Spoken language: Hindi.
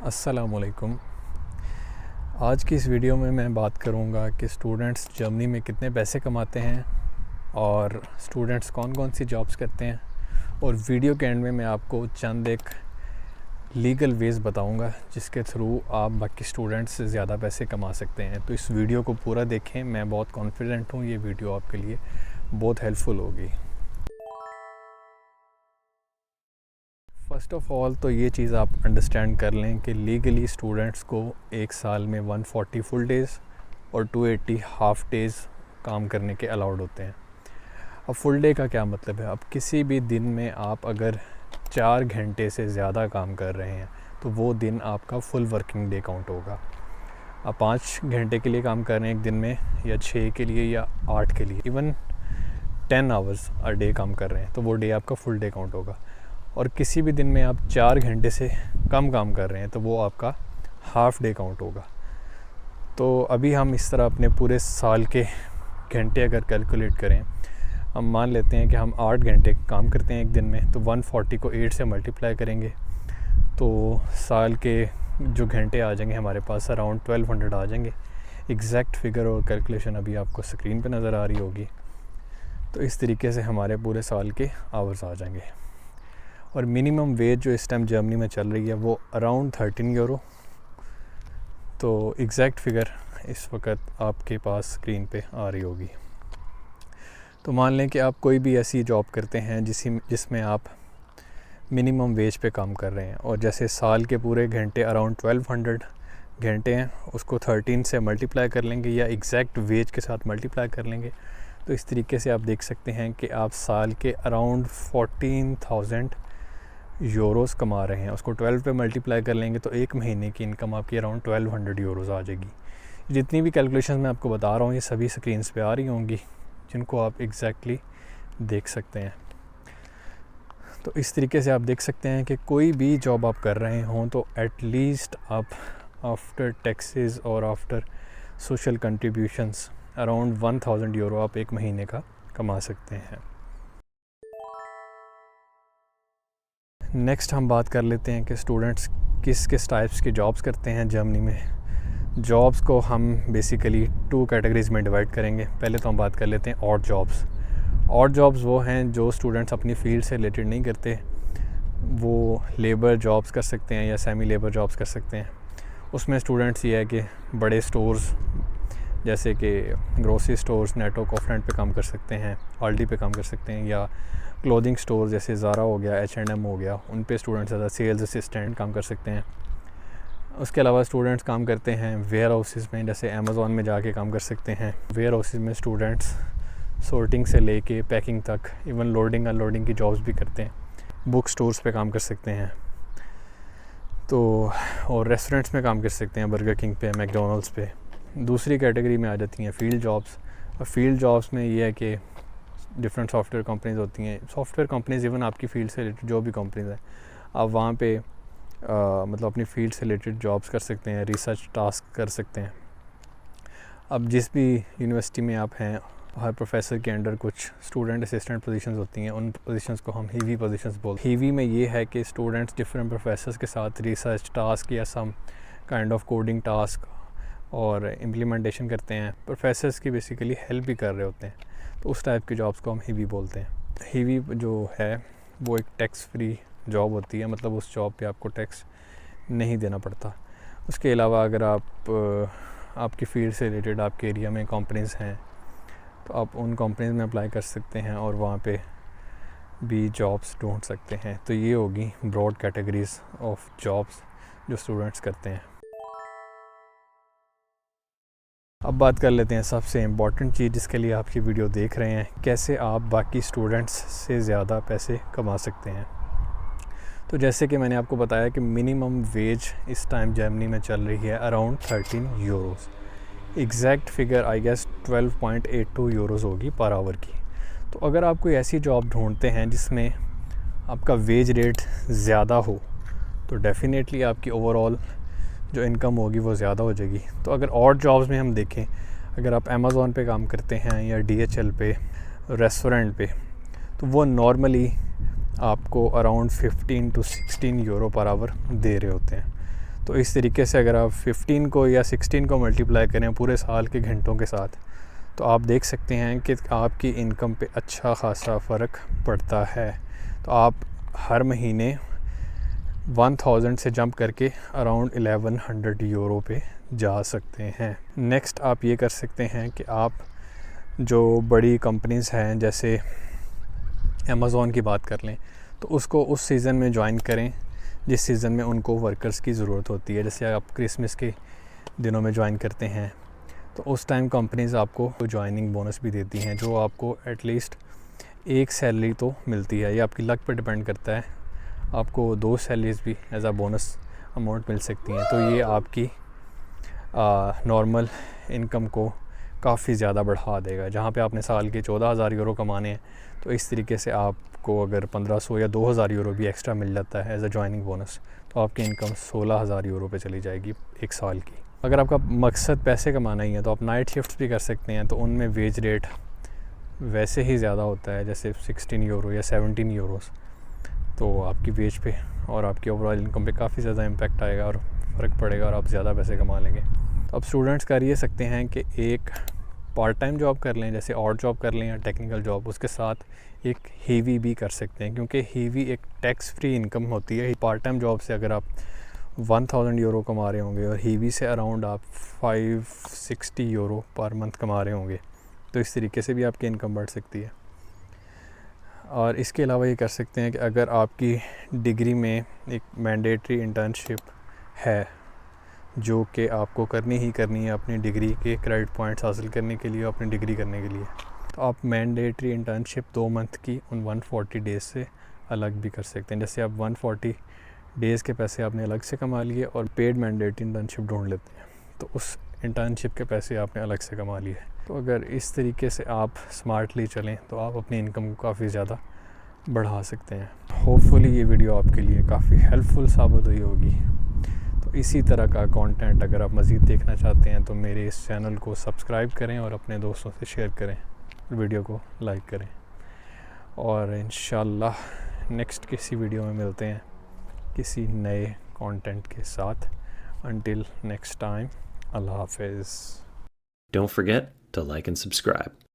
अस्सलामुअलैकुम। आज की इस वीडियो में मैं बात करूंगा कि स्टूडेंट्स जर्मनी में कितने पैसे कमाते हैं और स्टूडेंट्स कौन कौन सी जॉब्स करते हैं, और वीडियो के एंड में मैं आपको चंद एक लीगल वेज़ बताऊंगा जिसके थ्रू आप बाकी स्टूडेंट्स से ज़्यादा पैसे कमा सकते हैं। तो इस वीडियो को पूरा देखें, मैं बहुत कॉन्फिडेंट हूँ ये वीडियो आपके लिए बहुत हेल्पफुल होगी। फ़र्स्ट ऑफ़ ऑल तो ये चीज़ आप अंडरस्टैंड कर लें कि लीगली स्टूडेंट्स को एक साल में 140 फुल डेज़ और 280 हाफ़ डेज़ काम करने के अलाउड होते हैं। अब फुल डे का क्या मतलब है? अब किसी भी दिन में आप अगर 4 घंटे से ज़्यादा काम कर रहे हैं तो वो दिन आपका फुल वर्किंग डे काउंट होगा। आप 5 घंटे के लिए काम कर रहे हैं एक दिन में, या 6 के लिए, या 8 के लिए, इवन 10 आवर्स अ डे काम कर रहे हैं तो वो डे आपका फुल डे काउंट होगा। और किसी भी दिन में आप 4 घंटे से कम काम कर रहे हैं तो वो आपका हाफ़ डे काउंट होगा। तो अभी हम इस तरह अपने पूरे साल के घंटे अगर कैलकुलेट करें, हम मान लेते हैं कि हम 8 घंटे काम करते हैं एक दिन में, तो 140 को 8 से मल्टीप्लाई करेंगे तो साल के जो घंटे आ जाएंगे हमारे पास अराउंड 1200 आ जाएंगे। एग्जैक्ट फिगर और कैलकुलेशन अभी आपको स्क्रीन पे नज़र आ रही होगी। तो इस तरीके से हमारे पूरे साल के आवर्स आ जाएंगे। और मिनिमम वेज जो इस टाइम जर्मनी में चल रही है वो अराउंड 13 यूरो। तो एग्जैक्ट फिगर इस वक्त आपके पास स्क्रीन पे आ रही होगी। तो मान लें कि आप कोई भी ऐसी जॉब करते हैं जिसमें आप मिनिमम वेज पे काम कर रहे हैं, और जैसे साल के पूरे घंटे अराउंड 1200 घंटे हैं, उसको 13 से मल्टीप्लाई कर लेंगे या एग्जैक्ट वेज के साथ मल्टीप्लाई कर लेंगे। तो इस तरीके से आप देख सकते हैं कि आप साल के अराउंड 14,000 यूरोस कमा रहे हैं। उसको 12 पे मल्टीप्लाई कर लेंगे तो एक महीने की इनकम आपकी अराउंड 1200 यूरोस आ जाएगी। जितनी भी कैलकुलेशन मैं आपको बता रहा हूँ ये सभी स्क्रीन्स पे आ रही होंगी, जिनको आप एग्जैक्टली देख सकते हैं। तो इस तरीके से आप देख सकते हैं कि कोई भी जॉब आप कर रहे हों तो एटलीस्ट आप आफ्टर टैक्सेस और after social contributions around 1000 euro आप एक महीने का कमा सकते हैं। नेक्स्ट हम बात कर लेते हैं कि स्टूडेंट्स किस किस टाइप्स की जॉब्स करते हैं जर्मनी में। जॉब्स को हम बेसिकली 2 कैटेगरीज़ में डिवाइड करेंगे। पहले तो हम बात कर लेते हैं ऑड जॉब्स। ऑड जॉब्स वो हैं जो स्टूडेंट्स अपनी फील्ड से रिलेटेड नहीं करते, वो लेबर जॉब्स कर सकते हैं या सेमी लेबर जॉब्स कर सकते हैं। उसमें स्टूडेंट्स ये है कि बड़े स्टोर्स जैसे कि ग्रोसरी स्टोर्स, नेटो, कॉफलैंड पे काम कर सकते हैं, आल्डी पे काम कर सकते हैं, या क्लोथिंग स्टोर जैसे ज़ारा हो गया, H&M हो गया, उन पे स्टूडेंट्स ज़्यादा सेल्स असिस्टेंट काम कर सकते हैं। उसके अलावा स्टूडेंट्स काम करते हैं वेयर हाउसेस में, जैसे अमेज़ॉन में जाके काम कर सकते हैं। वेयर हाउसेस में स्टूडेंट्स सॉर्टिंग से लेके पैकिंग तक, इवन लोडिंग अनलोडिंग की जॉब्स भी करते हैं। बुक स्टोर्स पे काम कर सकते हैं। तो और रेस्टोरेंट्स में काम कर सकते हैं, बर्गर किंग पे, मैकडोनल्ड्स पे। दूसरी कैटेगरी में आ जाती हैं फील्ड जॉब्स। और फील्ड जॉब्स में ये है कि डिफरेंट सॉफ्टवेयर कंपनीज़ होती हैं। सॉफ्टवेयर कंपनीज़ इवन आपकी फील्ड से रिलेटेड जो भी कंपनीज़ हैं, आप वहाँ पे मतलब अपनी फील्ड से रिलेटेड जॉब्स कर सकते हैं, रिसर्च टास्क कर सकते हैं। अब जिस भी यूनिवर्सिटी में आप हैं, हर प्रोफेसर के अंडर कुछ स्टूडेंट असिस्टेंट पोजीशंस होती हैं। उन पोजीशंस को हम हीवी पोजीशंस बोलते हैं। हीवी में ये है कि स्टूडेंट्स डिफरेंट प्रोफेसर्स के साथ रिसर्च टास्क या some kind of coding task और इम्प्लीमेंटेशन करते हैं। प्रोफेसर्स की बेसिकली हेल्प भी कर रहे होते हैं। तो उस टाइप की जॉब्स को हम हीवी बोलते हैं। हीवी जो है वो एक टैक्स फ्री जॉब होती है, मतलब उस जॉब पे आपको टैक्स नहीं देना पड़ता। उसके अलावा अगर आपकी फील्ड से रिलेटेड आपके एरिया में कंपनीज़ हैं तो आप उन कंपनीज़ में अप्लाई कर सकते हैं और वहाँ पे भी जॉब्स ढूंढ सकते हैं। तो ये होगी ब्रॉड कैटेगरीज ऑफ जॉब्स जो स्टूडेंट्स करते हैं। अब बात कर लेते हैं सबसे इम्पॉर्टेंट चीज़ जिसके लिए आपकी वीडियो देख रहे हैं, कैसे आप बाकी स्टूडेंट्स से ज़्यादा पैसे कमा सकते हैं। तो जैसे कि मैंने आपको बताया कि मिनिमम वेज इस टाइम जर्मनी में चल रही है around 13 euros. Exact figure I guess 12.82 euros होगी पर आवर की। तो अगर आप कोई ऐसी जॉब ढूंढते हैं जिसमें आपका वेज रेट ज़्यादा हो तो डेफिनेटली आपकी ओवरऑल जो इनकम होगी वो ज़्यादा हो जाएगी। तो अगर और जॉब्स में हम देखें, अगर आप अमेज़ॉन पे काम करते हैं या DHL पे, रेस्टोरेंट पे, तो वो नॉर्मली आपको around 15 to 16 euro per hour दे रहे होते हैं। तो इस तरीके से अगर आप 15 को या 16 को मल्टीप्लाई करें पूरे साल के घंटों के साथ, तो आप देख सकते हैं कि आपकी इनकम पे अच्छा खासा फ़र्क पड़ता है। तो आप हर महीने 1000 से जंप करके अराउंड 1100 यूरो पे जा सकते हैं। नेक्स्ट आप ये कर सकते हैं कि आप जो बड़ी कंपनीज़ हैं जैसे अमेज़ॉन की बात कर लें, तो उसको उस सीज़न में ज्वाइन करें जिस सीज़न में उनको वर्कर्स की ज़रूरत होती है। जैसे आप क्रिसमस के दिनों में ज्वाइन करते हैं तो उस टाइम कंपनीज़ आपको ज्वाइनिंग बोनस भी देती हैं, जो आपको एटलीस्ट एक सैलरी तो मिलती है। ये आपकी लक पर डिपेंड करता है, आपको 2 सैलरीज़ भी एज आ बोनस अमाउंट मिल सकती हैं। तो ये आपकी नॉर्मल इनकम को काफ़ी ज़्यादा बढ़ा देगा। जहाँ पे आपने साल के 14,000 यूरो कमाने हैं, तो इस तरीके से आपको अगर 1500 या 2000 यूरो भी एक्स्ट्रा मिल जाता है एज अ जॉइनिंग बोनस, तो आपकी इनकम 16,000 यूरो पे चली जाएगी एक साल की। अगर आपका मकसद पैसे कमाना ही है तो आप नाइट शिफ्ट्स भी कर सकते हैं, तो उनमें वेज रेट वैसे ही ज़्यादा होता है, जैसे 16 यूरो या 17 यूरोस। तो आपकी वेज पे और आपकी ओवरऑल इनकम पे काफ़ी ज़्यादा इम्पैक्ट आएगा और फ़र्क पड़ेगा और आप ज़्यादा पैसे कमा लेंगे। तो अब स्टूडेंट्स कर ये सकते हैं कि एक पार्ट टाइम जॉब कर लें, जैसे और जॉब कर लें या टेक्निकल जॉब, उसके साथ एक हीवी भी कर सकते हैं, क्योंकि हीवी एक टैक्स फ्री इनकम होती है। पार्ट टाइम जॉब से अगर आप 1000 यूरो कमा रहे होंगे और हीवी से अराउंड आप 560 यूरो पर मंथ कमा रहे होंगे, तो इस तरीके से भी आपकी इनकम बढ़ सकती है। और इसके अलावा ये कर सकते हैं कि अगर आपकी डिग्री में एक मैंडेटरी इंटर्नशिप है जो कि आपको करनी ही करनी है अपनी डिग्री के क्रेडिट पॉइंट्स हासिल करने के लिए, अपनी डिग्री करने के लिए, तो आप मैंडेटरी इंटर्नशिप 2 मंथ की उन 140 डेज़ से अलग भी कर सकते हैं। जैसे आप 140 डेज़ के पैसे आपने अलग से कमा लिए और पेड मैंडेटरी इंटर्नशिप ढूंढ लेते हैं, तो उस इंटर्नशिप के पैसे आपने अलग से कमा लिए। तो अगर इस तरीके से आप स्मार्टली चलें तो आप अपनी इनकम को काफ़ी ज़्यादा बढ़ा सकते हैं। होपफुली ये वीडियो आपके लिए काफ़ी हेल्पफुल साबित हुई होगी। तो इसी तरह का कंटेंट अगर आप मज़ीद देखना चाहते हैं तो मेरे इस चैनल को सब्सक्राइब करें और अपने दोस्तों से शेयर करें, वीडियो को लाइक करें, और इंशाल्लाह नेक्स्ट किसी वीडियो में मिलते हैं किसी नए कंटेंट के साथ। Until next time, Allah Hafiz. Don't forget to like and subscribe.